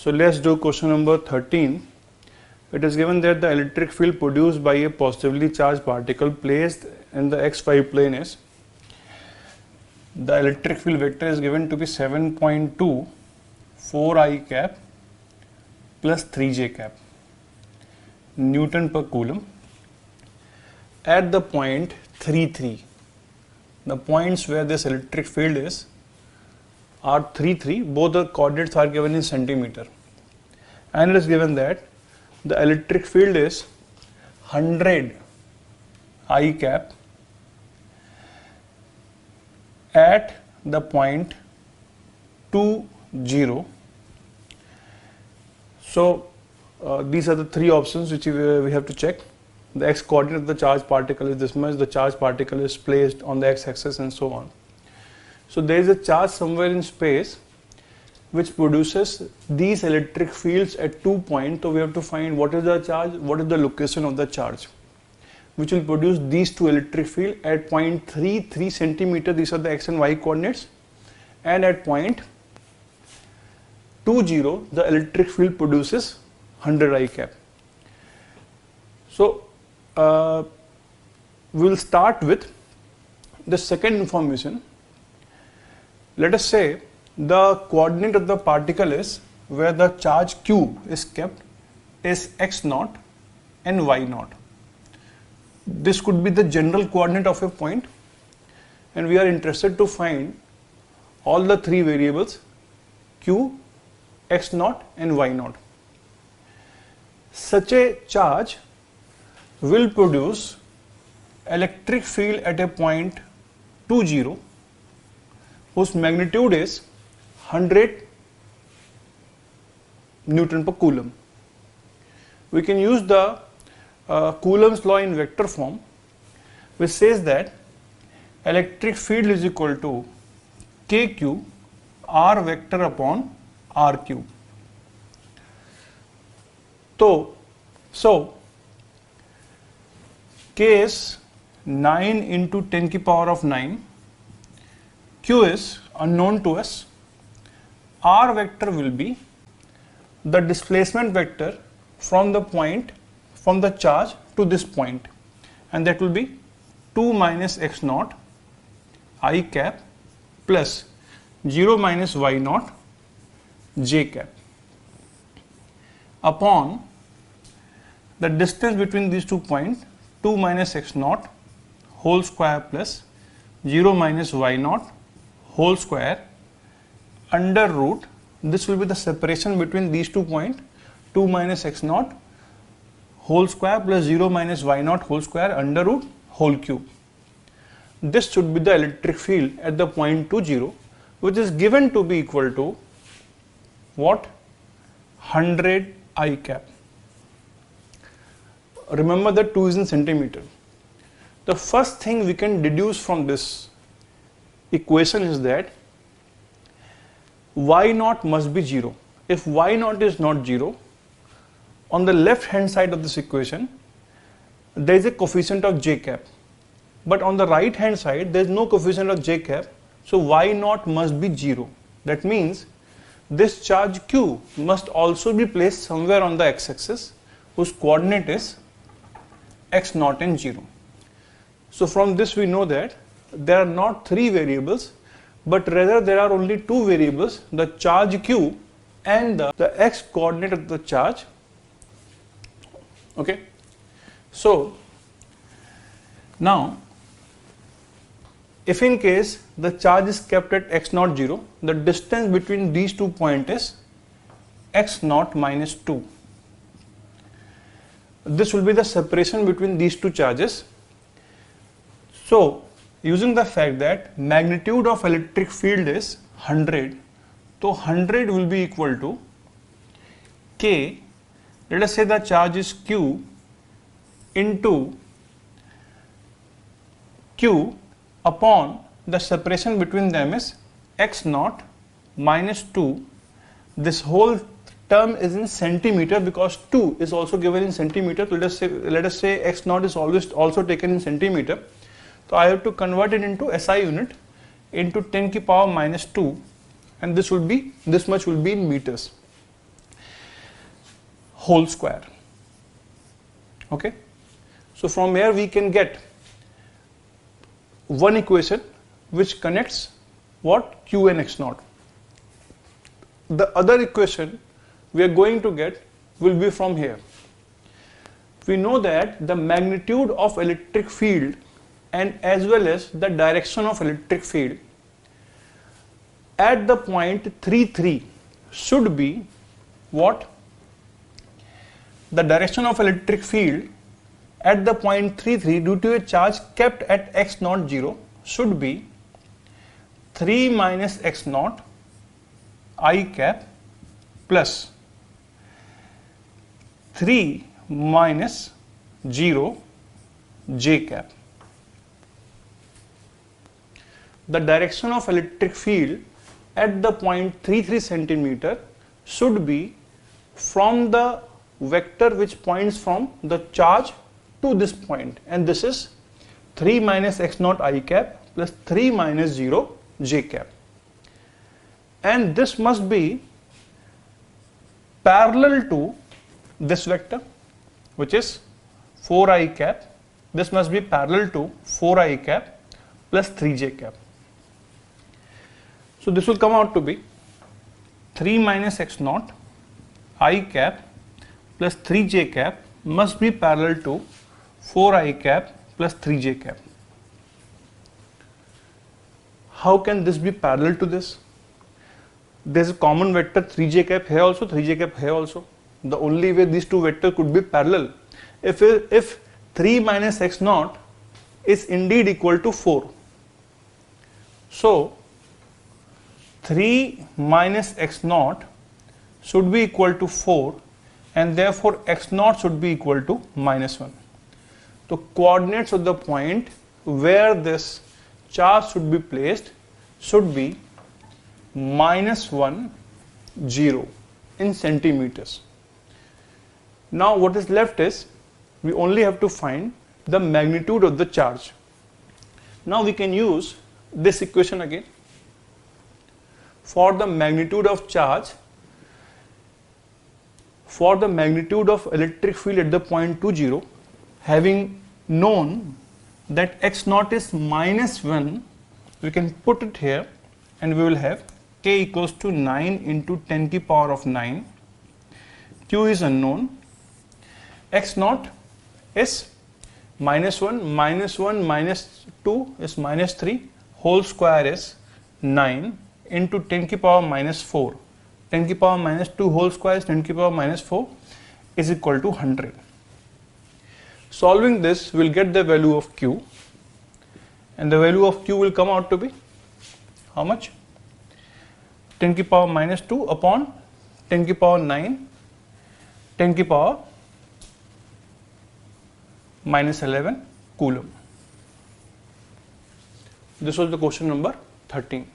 So let's do question number 13. It is given that the electric field produced by a positively charged particle placed in the xy plane is, the electric field vector is given to be 7.2 4i cap plus 3j cap Newton per coulomb at the point 3, 3. The points where this electric field is are 3, 3. Both the coordinates are given in centimeter, and it is given that the electric field is 100 I cap at the point 2, 0. So these are the three options which we have to check. The x coordinate of the charged particle is this much, the charged particle is placed on the x-axis, and so on. So there is a charge somewhere in space which produces these electric fields at 2 points. So we have to find what is the charge, what is the location of the charge which will produce these two electric field at point 3, 3 centimeter. These are the x and y coordinates, and at point 2, 0 the electric field produces 100 I cap. So we will start with the second information. Let us say the coordinate of the particle is where the charge q is kept is x naught and y naught. This could be the general coordinate of a point, and we are interested to find all the three variables q, x naught and y naught. Such a charge will produce electric field at a point 2, 0 whose magnitude is 100 Newton per coulomb. We can use the Coulomb's law in vector form, which says that electric field is equal to kq r vector upon r cube. So k is 9 into 10 की power of 9, q is unknown to us, r vector will be the displacement vector from the point, from the charge to this point, and that will be 2 minus x naught I cap plus 0 minus y naught j cap upon the distance between these 2 points, 2 minus x naught whole square plus 0 minus y naught whole square under root, this will be the separation between these 2 points, 2 minus x naught whole square plus 0 minus y naught whole square under root whole cube. This should be the electric field at the point 2, 0, which is given to be equal to what? 100 I cap. Remember that 2 is in centimeter. The first thing we can deduce from this equation is that y naught must be 0. If y naught is not 0, on the left hand side of this equation there is a coefficient of j cap, but on the right hand side there is no coefficient of j cap, so y naught must be 0. That means this charge q must also be placed somewhere on the x-axis whose coordinate is x naught and 0. So from this we know that there are not three variables, but rather there are only two variables, the charge q and the x coordinate of the charge. Okay, so now if in case the charge is kept at x naught 0, the distance between these 2 points is x naught minus 2. This will be the separation between these two charges. So using the fact that magnitude of electric field is 100, so 100 will be equal to k, let us say the charge is q, into q upon the separation between them is x naught minus 2. This whole term is in centimeter because 2 is also given in centimeter. So let us say x naught is always also taken in centimeter. So I have to convert it into SI unit into 10 की power minus 2, and this much will be in meters. whole square. Okay, so from here we can get one equation which connects what? Q and X naught. The other equation we are going to get will be from here. We know that the magnitude of electric field and as well as the direction of electric field at the point 3, 3 should be what? The direction of electric field at the point 3, 3 due to a charge kept at x naught 0 should be 3 minus x naught I cap plus 3 minus 0 j cap. The direction of electric field at the point 33 centimeter should be from the vector which points from the charge to this point, and this is 3 minus x naught I cap plus 3 minus 0 j cap, and this must be parallel to this vector which is 4 I cap. This must be parallel to 4 I cap plus 3 j cap. So this will come out to be 3 minus x naught I cap plus 3 j cap must be parallel to 4 I cap plus 3 j cap. How can this be parallel to this? There is a common vector 3 j cap here also, 3 j cap here also. The only way these two vectors could be parallel if 3 minus x naught is indeed equal to 4. So 3 minus x naught should be equal to 4, and therefore x naught should be equal to minus 1. The coordinates of the point where this charge should be placed should be minus 1, 0 in centimeters. Now what is left is we only have to find the magnitude of the charge. Now we can use this equation again. For the magnitude of charge, for the magnitude of electric field at the point 2, 0, having known that x naught is minus 1, we can put it here and we will have k equals to 9 into 10 to the power of 9. Q is unknown. X naught is minus 1 minus 2 is minus 3, whole square is 9 into 10 to the power minus 4. 10 to the power minus 2 whole square is 10 to the power minus 4 is equal to 100. Solving this, we will get the value of Q, and the value of Q will come out to be how much? 10 to the power minus 2 upon 10 to the power 9, 10 to the power minus 11 coulomb. This was the question number 13.